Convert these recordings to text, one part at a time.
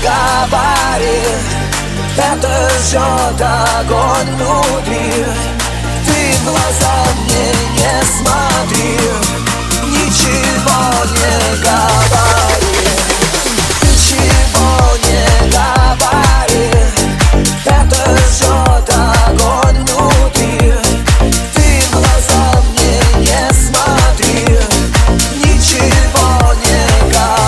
говори, это жжет огонь внутри. Ты в глаза мне не смотри, ничего не говори, ничего не говори, это жжет огонь внутри. Ты в глаза мне не смотри, ничего не говори.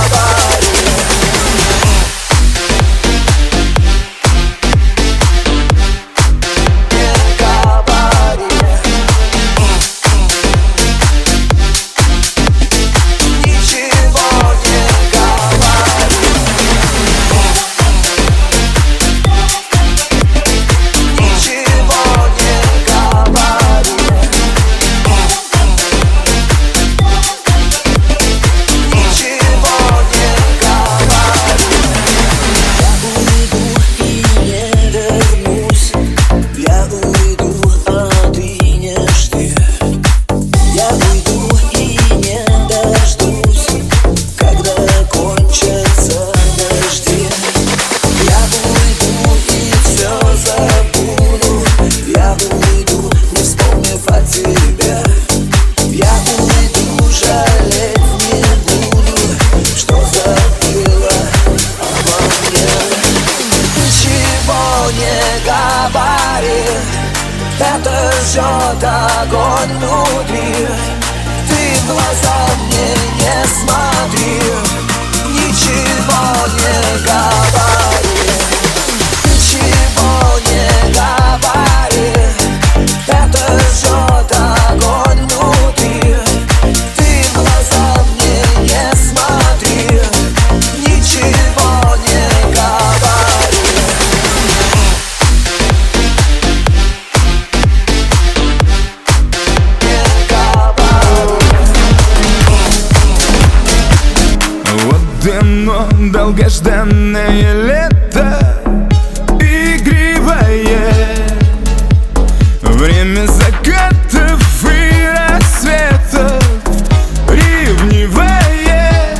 Это жжет огонь внутри. Ты в глаза мне не смотри, ничего не говори, ничего не говори. Это жжет огонь внутри. Ты в глаза мне не смотри, ничего не говори. Оно долгожданное лето, игривое, время закатов и рассветов, ревнивое,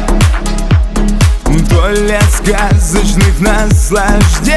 то ли от сказочных наслаждений,